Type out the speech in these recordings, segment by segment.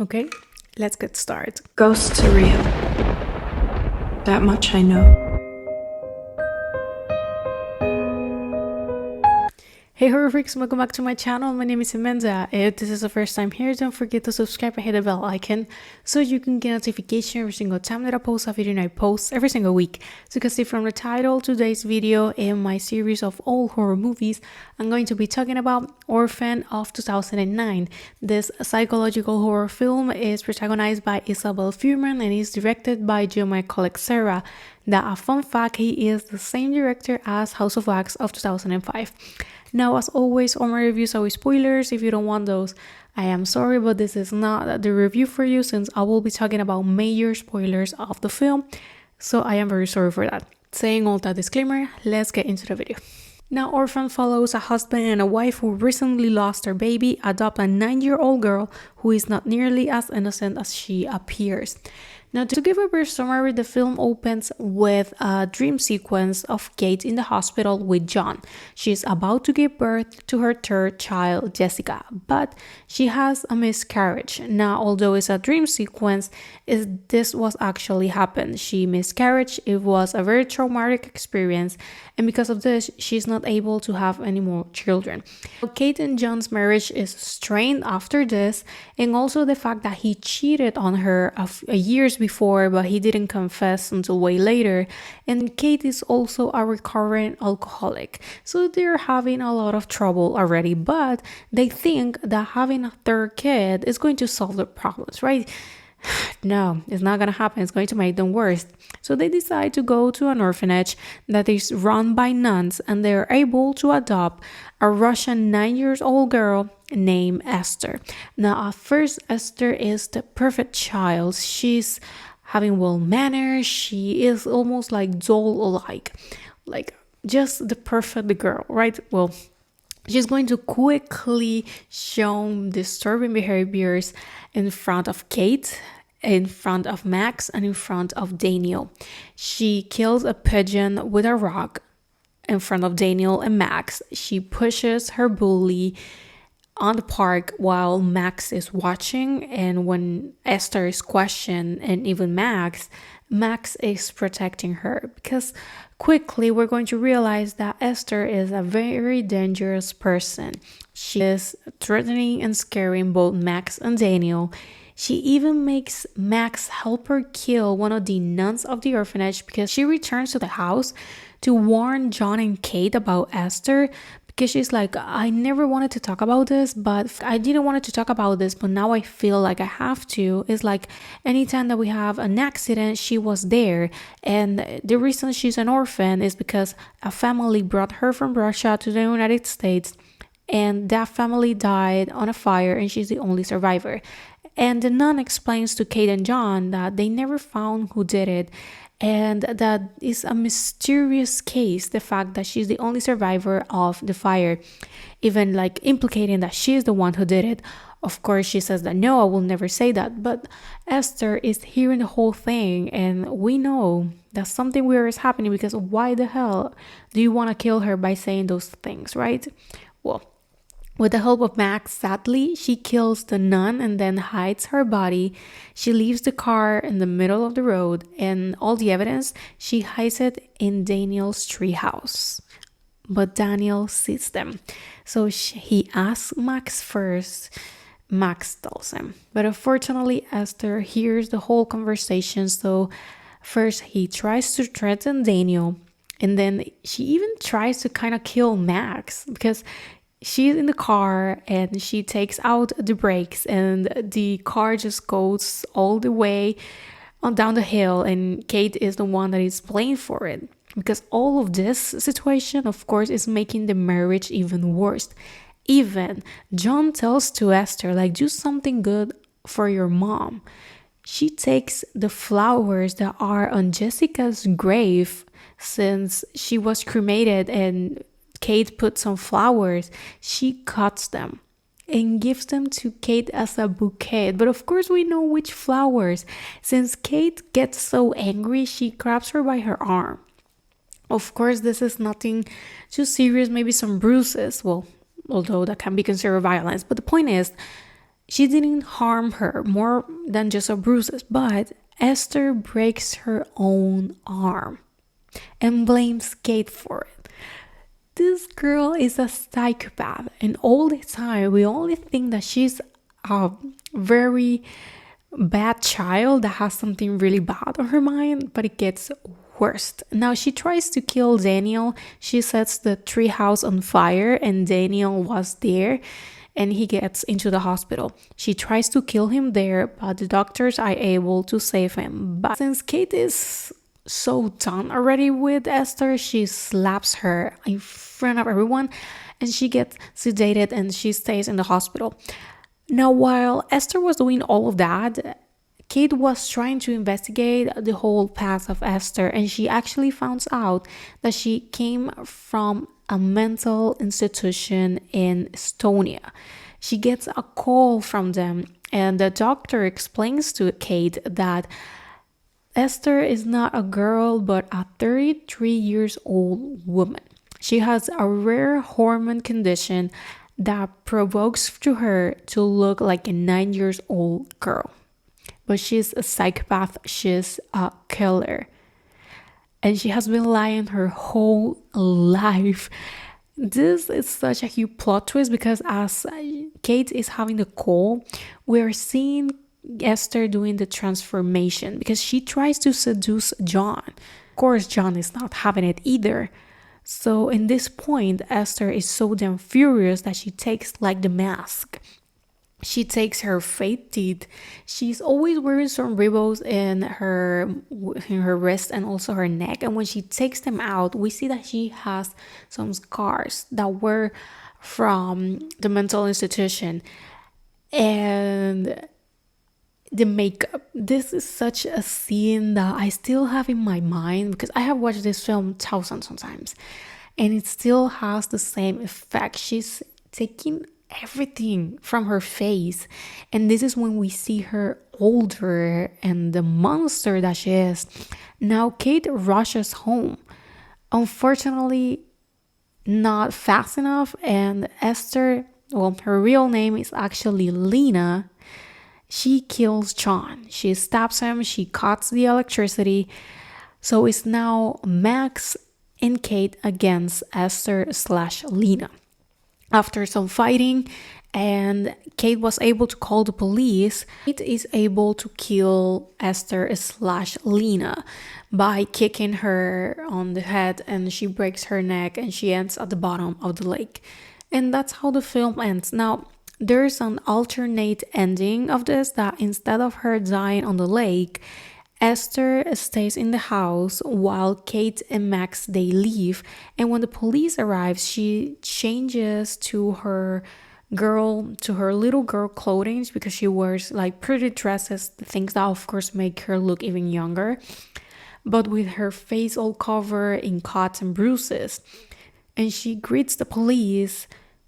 Okay, let's get started. Ghosts are real. That much I know. Hey horror freaks, welcome back to my channel. My name is Amanda. If this is the first time here, don't forget to subscribe and hit the bell icon so you can get notification every single time that I post a video, and I post every single week. So you can see from the title, today's video in my series of all horror movies, I'm going to be talking about Orphan of 2009. This psychological horror film is protagonized by Isabel Fairman and is directed by my colleague Sarah. That a fun fact, he is the same director as House of Wax of 2005. Now, as always, all my reviews are with spoilers. If you don't want those, I am sorry, but this is not the review for you since I will be talking about major spoilers of the film. So I am very sorry for that. Saying all that disclaimer, let's get into the video. Now, Orphan follows a husband and a wife who recently lost their baby, adopt a 9-year-old girl who is not nearly as innocent as she appears. Now, to give a brief summary, the film opens with a dream sequence of Kate in the hospital with John. She's about to give birth to her third child, Jessica, but she has a miscarriage. Now, although it's a dream sequence, this was actually happened. She miscarried. It was a very traumatic experience, and because of this, she's not able to have any more children. Kate and John's marriage is strained after this, and also the fact that he cheated on her years before, but he didn't confess until way later. And Kate is also a recurrent alcoholic, so they're having a lot of trouble already, but they think that having a third kid is going to solve their problems, right? No, it's not gonna happen. It's going to make them worse. So they decide to go to an orphanage that is run by nuns, and they're able to adopt a Russian 9-year-old girl named Esther. Now, at first, Esther is the perfect child. She's having well manners. She is almost like doll-like, like just the perfect girl, right? Well, she's going to quickly show disturbing behaviors in front of Kate, in front of Max, and in front of Daniel. She kills a pigeon with a rock in front of Daniel and Max. She pushes her bully on the park while Max is watching, and when Esther is questioned, and even Max is protecting her, because quickly we're going to realize that Esther is a very dangerous person. She is threatening and scaring both Max and Daniel. She even makes Max help her kill one of the nuns of the orphanage because she returns to the house to warn John and Kate about Esther, because she's like, I never wanted to talk about this, but I didn't want to talk about this, but now I feel like I have to. It's like anytime that we have an accident, she was there. And the reason she's an orphan is because a family brought her from Russia to the United States, and that family died on a fire, and she's the only survivor. And the nun explains to Kate and John that they never found who did it, and that is a mysterious case, the fact that she's the only survivor of the fire, even like implicating that she's the one who did it. Of course, she says that no, I will never say that, but Esther is hearing the whole thing, and we know that something weird is happening, because why the hell do you want to kill her by saying those things, right? Well, with the help of Max, sadly, she kills the nun and then hides her body. She leaves the car in the middle of the road, and all the evidence, she hides it in Daniel's treehouse. But Daniel sees them. So he asks Max first. Max tells him. But unfortunately, Esther hears the whole conversation. So first he tries to threaten Daniel, and then she even tries to kind of kill Max, because she's in the car and she takes out the brakes and the car just goes all the way on down the hill, and Kate is the one that is playing for it, because all of this situation, of course, is making the marriage even worse. Even John tells to Esther, like, do something good for your mom. She takes the flowers that are on Jessica's grave since she was cremated, and Kate put some flowers. She cuts them and gives them to Kate as a bouquet. But of course we know which flowers. Since Kate gets so angry, she grabs her by her arm. Of course, this is nothing too serious, maybe some bruises. Well, although that can be considered violence. But the point is, She didn't harm her more than just a bruises, but Esther breaks her own arm and blames Kate for it. This girl is a psychopath, and all the time we only think that she's a very bad child that has something really bad on her mind, but it gets worse. Now she tries to kill Daniel. She sets the treehouse on fire, and Daniel was there, and he gets into the hospital. She tries to kill him there, but the doctors are able to save him. But since Kate is so done already with Esther, she slaps her in front of everyone, and she gets sedated and she stays in the hospital. Now, while Esther was doing all of that, Kate was trying to investigate the whole past of Esther, and she actually found out that she came from a mental institution in Estonia. She gets a call from them, and the doctor explains to Kate that Esther is not a girl but a 33 years old woman. She has a rare hormone condition that provokes to her to look like a 9 years old girl. But she's a psychopath, she's a killer. And she has been lying her whole life. This is such a huge plot twist because as Kate is having the call, we're seeing Esther doing the transformation because she tries to seduce John. Of course, John is not having it either. So in this point, Esther is so damn furious that she takes like the mask. She takes her fake teeth. She's always wearing some ribbons in her wrist and also her neck. And when she takes them out, we see that she has some scars that were from the mental institution. And the makeup. This is such a scene that I still have in my mind because I have watched this film thousands of times. And it still has the same effect. She's taking everything from her face, and this is when we see her older and the monster that she is. Now Kate rushes home, unfortunately not fast enough, and Esther, well, her real name is actually Lena, she kills John. She stabs him, she cuts the electricity. So it's now Max and Kate against Esther/Lena. After some fighting, and Kate was able to call the police, Kate is able to kill Esther/Lena by kicking her on the head, and she breaks her neck and she ends at the bottom of the lake. And that's how the film ends. Now, there's an alternate ending of this that instead of her dying on the lake, Esther stays in the house while Kate and Max, they leave. And when the police arrives, she changes to her little girl clothing because she wears like pretty dresses, things that of course make her look even younger, but with her face all covered in cuts and bruises. And she greets the police,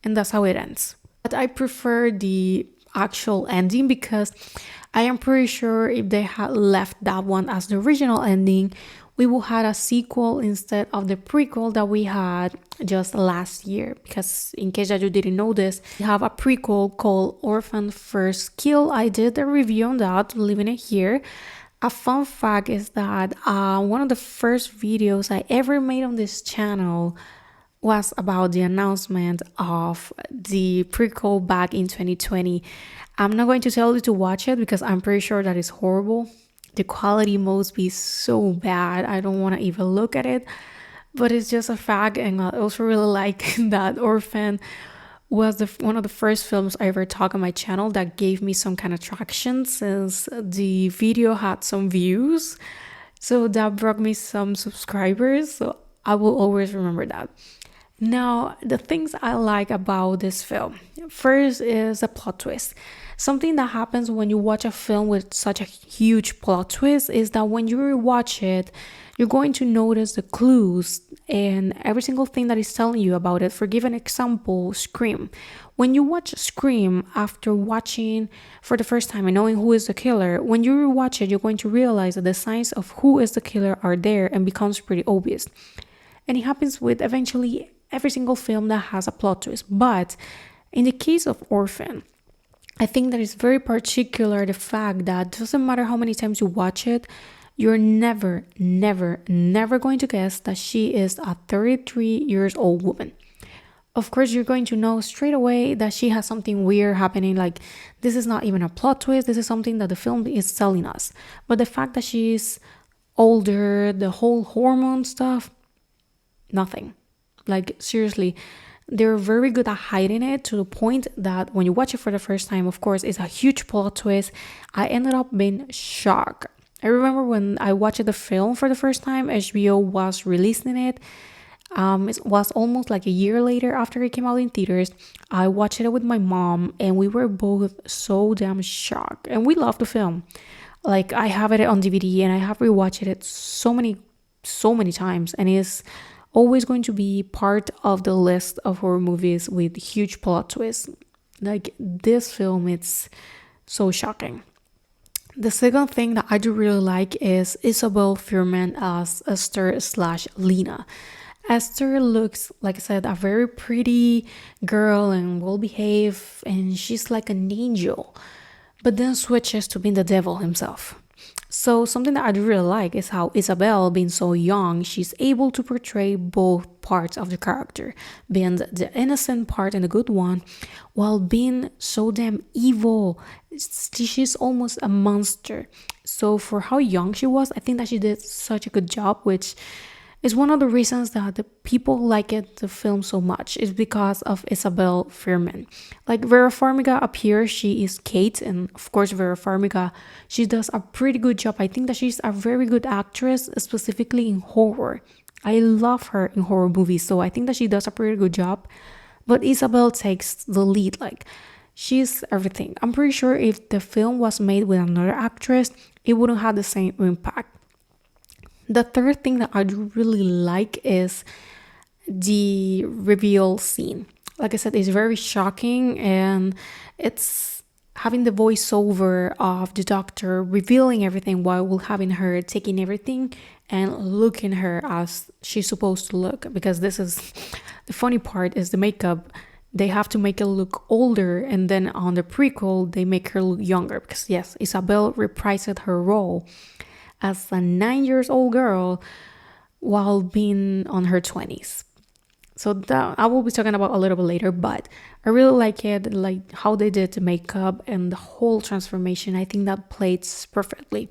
and that's how it ends. But I prefer the actual ending because I am pretty sure if they had left that one as the original ending, we would have a sequel instead of the prequel that we had just last year. Because in case that you didn't know this, we have a prequel called Orphan First Kill. I did a review on that, leaving it here. A fun fact is that one of the first videos I ever made on this channel was about the announcement of the prequel back in 2020. I'm not going to tell you to watch it because I'm pretty sure that is horrible. The quality must be so bad. I don't want to even look at it. But it's just a fact, and I also really like that Orphan was one of the first films I ever talked on my channel that gave me some kind of traction since the video had some views. So that brought me some subscribers. So I will always remember that. Now, the things I like about this film. First is a plot twist. Something that happens when you watch a film with such a huge plot twist is that when you rewatch it, you're going to notice the clues and every single thing that is telling you about it. For give an example, Scream. When you watch Scream after watching for the first time and knowing who is the killer, when you rewatch it, you're going to realize that the signs of who is the killer are there and becomes pretty obvious. And it happens with eventually every single film that has a plot twist. But in the case of Orphan, I think that is very particular, the fact that doesn't matter how many times you watch it, you're never, never, never going to guess that she is a 33 years old woman. Of course, you're going to know straight away that she has something weird happening. Like, this is not even a plot twist. This is something that the film is telling us. But the fact that she's older, the whole hormone stuff, nothing. Like, seriously, they're very good at hiding it to the point that when you watch it for the first time, of course, it's a huge plot twist. I ended up being shocked. I remember when I watched the film for the first time, HBO was releasing it. It was almost like a year later after it came out in theaters. I watched it with my mom and we were both so damn shocked. And we loved the film. Like, I have it on DVD and I have rewatched it so many times. And it's always going to be part of the list of horror movies with huge plot twists. Like, this film, it's so shocking. The second thing that I do really like is Isabel Fairman as Esther slash Lena. Esther looks, like I said, a very pretty girl and well behaved, and she's like an angel, but then switches to being the devil himself. So something that I do really like is how Isabel, being so young, she's able to portray both parts of the character, being the innocent part and the good one, while being so damn evil. She's almost a monster. So for how young she was, I think that she did such a good job, which is one of the reasons that the people like the film so much, is because of Isabel Fairman. Like, Vera Farmiga up here, she is Kate, and of course Vera Farmiga, she does a pretty good job. I think that she's a very good actress, specifically in horror. I love her in horror movies, so I think that she does a pretty good job. But Isabel takes the lead, like, she's everything. I'm pretty sure if the film was made with another actress, it wouldn't have the same impact. The third thing that I do really like is the reveal scene. Like I said, it's very shocking, and it's having the voiceover of the doctor revealing everything while having her taking everything and looking her as she's supposed to look. Because this is the funny part, is the makeup. They have to make it look older, and then on the prequel they make her look younger, because yes, Isabel reprised her role as a 9 years old girl while being on her 20s. So that I will be talking about a little bit later, but I really like it, like how they did the makeup and the whole transformation. I think that plays perfectly.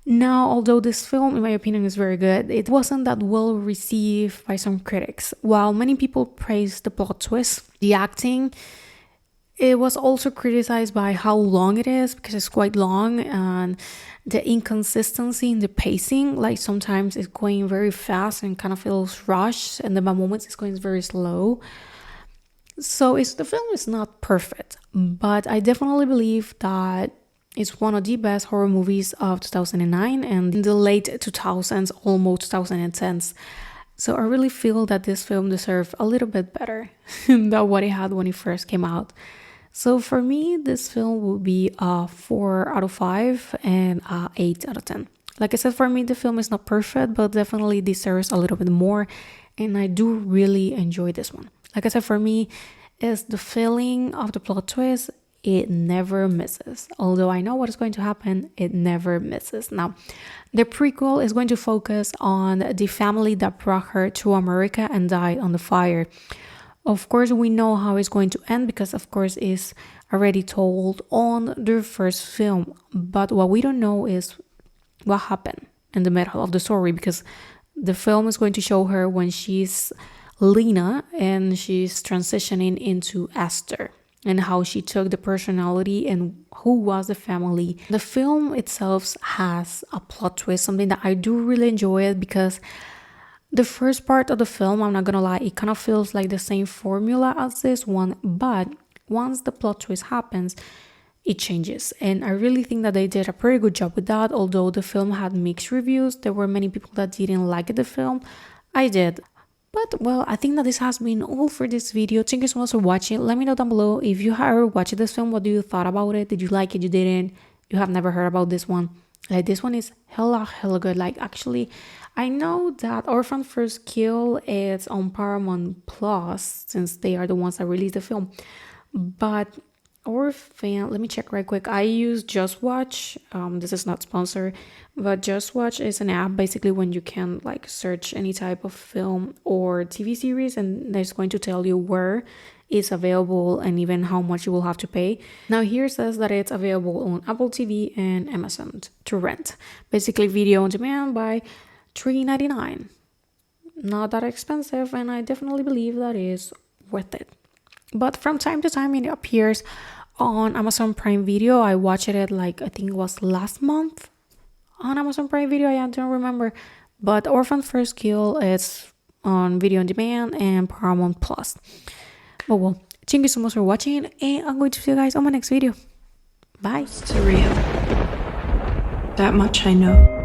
Now, although this film, in my opinion, is very good, it wasn't that well received by some critics. While many people praised the plot twist, the acting, it was also criticized by how long it is, because it's quite long, and the inconsistency in the pacing. Like, sometimes it's going very fast and kind of feels rushed, and then by moments it's going very slow. So the film is not perfect, but I definitely believe that it's one of the best horror movies of 2009 and in the late 2000s, almost 2010s. So I really feel that this film deserved a little bit better than what it had when it first came out. So for me, this film will be a 4 out of 5 and a 8 out of 10. Like I said, for me, the film is not perfect, but definitely deserves a little bit more. And I do really enjoy this one. Like I said, for me, is the feeling of the plot twist. It never misses. Although I know what is going to happen, it never misses. Now, the prequel is going to focus on the family that brought her to America and died on the fire. Of course, we know how it's going to end because, of course, it's already told on the first film. But what we don't know is what happened in the middle of the story, because the film is going to show her when she's Lena and she's transitioning into Esther, and how she took the personality and who was the family. The film itself has a plot twist, something that I do really enjoy it, because the first part of the film, I'm not gonna lie, it kind of feels like the same formula as this one, but once the plot twist happens, it changes. And I really think that they did a pretty good job with that. Although the film had mixed reviews, there were many people that didn't like the film. I did. But well, I think that this has been all for this video. Thank you so much for watching. Let me know down below if you have ever watched this film. What do you thought about it? Did you like it? You didn't? You have never heard about this one? Like, this one is hella good. Like, actually, I know that Orphan First Kill is on Paramount Plus, since they are the ones that released the film. But ORPHAN, let me check right quick. I use Just Watch. This is not sponsored, but Just Watch is an app basically when you can like search any type of film or TV series, and it's going to tell you where it's available and even how much you will have to pay. Now here it says that it's available on Apple TV and Amazon to rent. Basically video on demand by $3.99. Not that expensive, and I definitely believe that is worth it. But from time to time it appears on Amazon Prime Video. I watched it like I think it was last month on Amazon Prime Video. I don't remember, but Orphan First Kill is on video on demand and Paramount Plus. But well, thank you so much for watching, and I'm going to see you guys on my next video. Bye. It's real. That much I know.